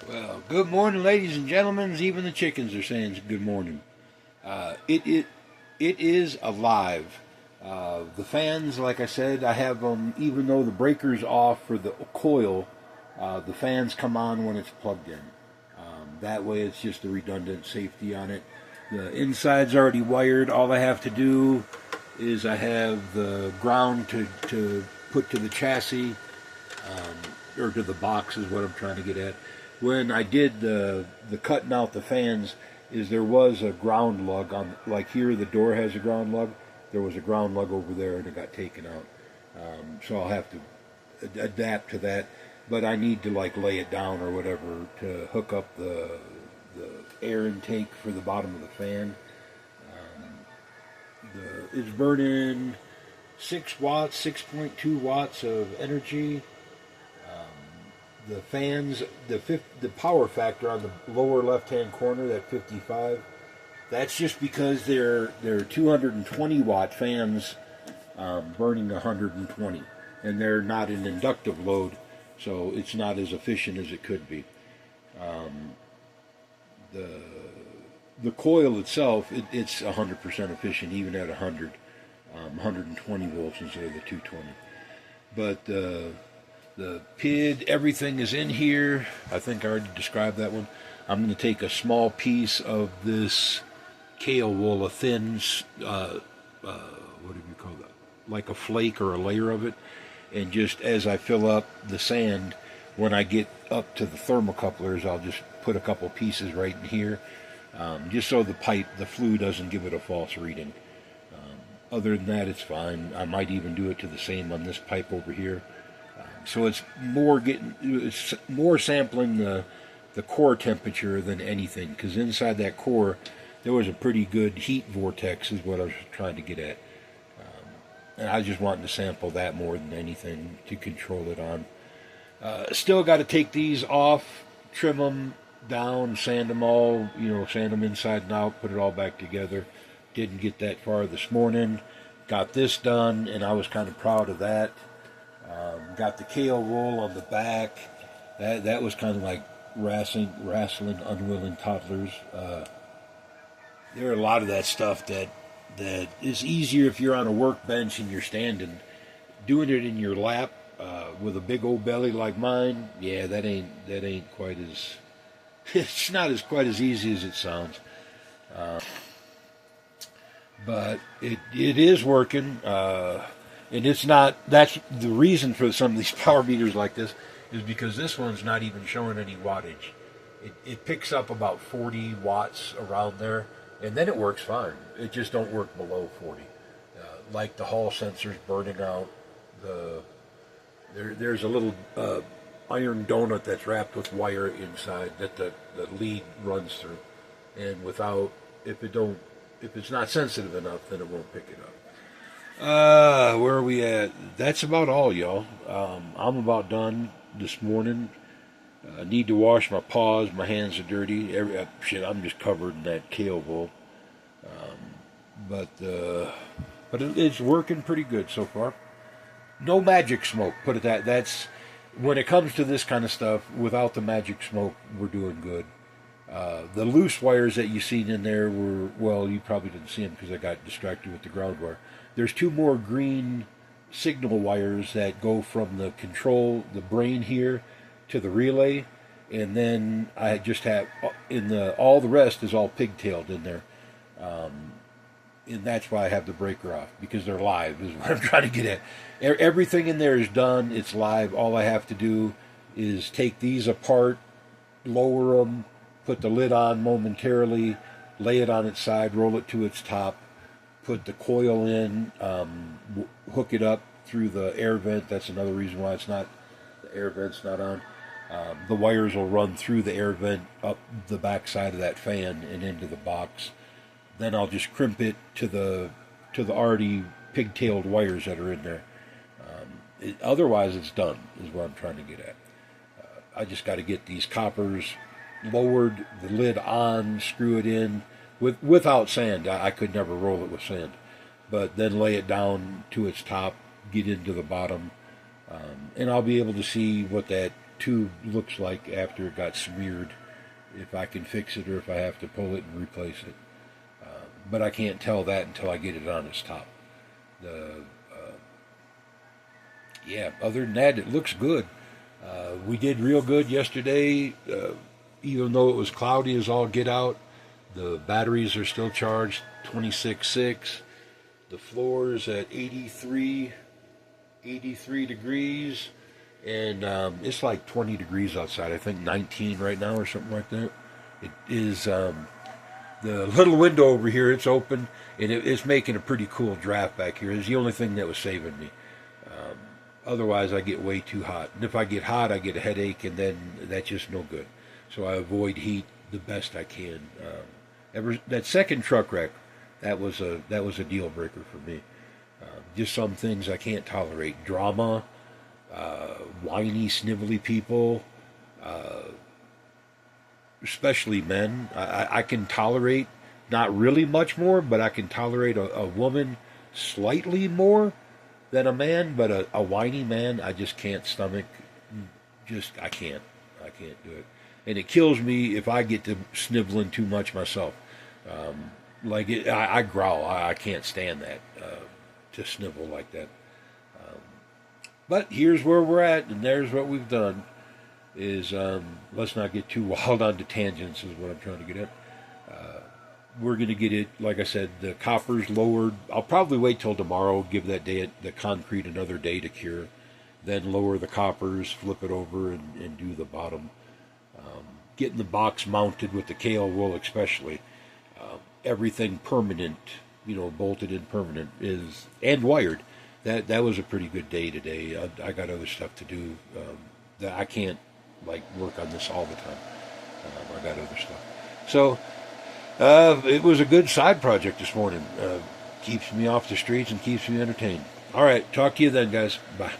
Well, good morning, ladies and gentlemen. Even the chickens are saying good morning. It is alive. The fans, like I said, I have them. Even though the breaker's off for the coil, the fans come on when it's plugged in. That way, it's just a redundant safety on it. The inside's already wired. All I have to do is I have the ground to put to the chassis, or to the box is what I'm trying to get at. When I did the cutting out the fans, is there was a ground lug on, like here the door has a ground lug. There was a ground lug over there and it got taken out. So I'll have to adapt to that. But I need to like lay it down or whatever to hook up the air intake for the bottom of the fan. It's burning 6 watts, 6.2 watts of energy. The fans, the power factor on the lower left-hand corner, that 55, that's just because they're 220 watt fans, burning 120, and they're not an inductive load, so it's not as efficient as it could be. The coil itself, it's 100% efficient even at 120 volts instead of the 220. But the PID, everything is in here. I think I already described that one. I'm going to take a small piece of this kale wool, a thin, what do you call that? Like a flake or a layer of it. And just as I fill up the sand, when I get up to the thermocouplers, I'll just put a couple pieces right in here, just so the flue doesn't give it a false reading. Other than that, it's fine. I might even do it to the same on this pipe over here. So it's more sampling the core temperature than anything, because inside that core there was a pretty good heat vortex is what I was trying to get at. And I was just wanting to sample that more than anything to control it on. Still got to take these off, trim them down, sand them all, sand them inside and out, put it all back together. Didn't get that far this morning. Got this done, and I was kind of proud of that. Got the kale wool on the back. That was kind of like wrestling unwilling toddlers. There are a lot of that stuff that is easier if you're on a workbench and you're standing. Doing it in your lap with a big old belly like mine, yeah, that ain't quite as it's not as quite as easy as it sounds. But it is working. And it's not, that's the reason for some of these power meters like this, is because this one's not even showing any wattage. It picks up about 40 watts around there, and then it works fine. It just don't work below 40. Like the hall sensor's burning out. There's a little iron donut that's wrapped with wire inside that the lead runs through. And if it's not sensitive enough, then it won't pick it up. Where are we at? That's about all, y'all. I'm about done this morning. I need to wash my paws. My hands are dirty. I'm just covered in that kale wool. But it's working pretty good so far. No magic smoke. Put it that's when it comes to this kind of stuff. Without the magic smoke, we're doing good. The loose wires that you seen in there you probably didn't see them because I got distracted with the ground wire. There's 2 more green signal wires that go from the brain here, to the relay, and then I just have all the rest is all pigtailed in there, and that's why I have the breaker off, because they're live is what I'm trying to get at. Everything in there is done. It's live. All I have to do is take these apart, lower them, put the lid on momentarily, lay it on its side, roll it to its top, put the coil in, hook it up through the air vent. That's another reason why the air vent's not on. The wires will run through the air vent up the back side of that fan and into the box. Then I'll just crimp it to the already pigtailed wires that are in there. Otherwise, it's done, is what I'm trying to get at. I just got to get these coppers lowered, the lid on, screw it in. Without sand, I could never roll it with sand. But then lay it down to its top, get into the bottom, and I'll be able to see what that tube looks like after it got smeared, if I can fix it or if I have to pull it and replace it. But I can't tell that until I get it on its top. Yeah, other than that, it looks good. We did real good yesterday, even though it was cloudy as all get out. The batteries are still charged, 26.6. The floor's at 83 degrees, and it's like 20 degrees outside. I think 19 right now or something like that. It is the little window over here. It's open, and it's making a pretty cool draft back here. It's the only thing that was saving me. Otherwise, I get way too hot, and if I get hot, I get a headache, and then that's just no good. So I avoid heat the best I can. That second truck wreck, that was a deal breaker for me. Just some things I can't tolerate: drama, whiny, snivelly people, especially men. I can tolerate not really much more, but I can tolerate a woman slightly more than a man. But a whiny man, I just can't stomach. I can't do it, and it kills me if I get to sniveling too much myself. I growl. I can't stand that. To snivel like that. But here's where we're at, and there's what we've done. Let's not get too wild on the tangents, is what I'm trying to get at. We're going to get it, like I said, the copper's lowered. I'll probably wait till tomorrow, give the concrete another day to cure, then lower the coppers, flip it over, and do the bottom. Getting the box mounted with the kale wool especially. Everything permanent, bolted in permanent and wired. That was a pretty good day today. I got other stuff to do. That I can't work on this all the time. I got other stuff. So it was a good side project this morning. Keeps me off the streets and keeps me entertained. All right, talk to you then, guys. Bye.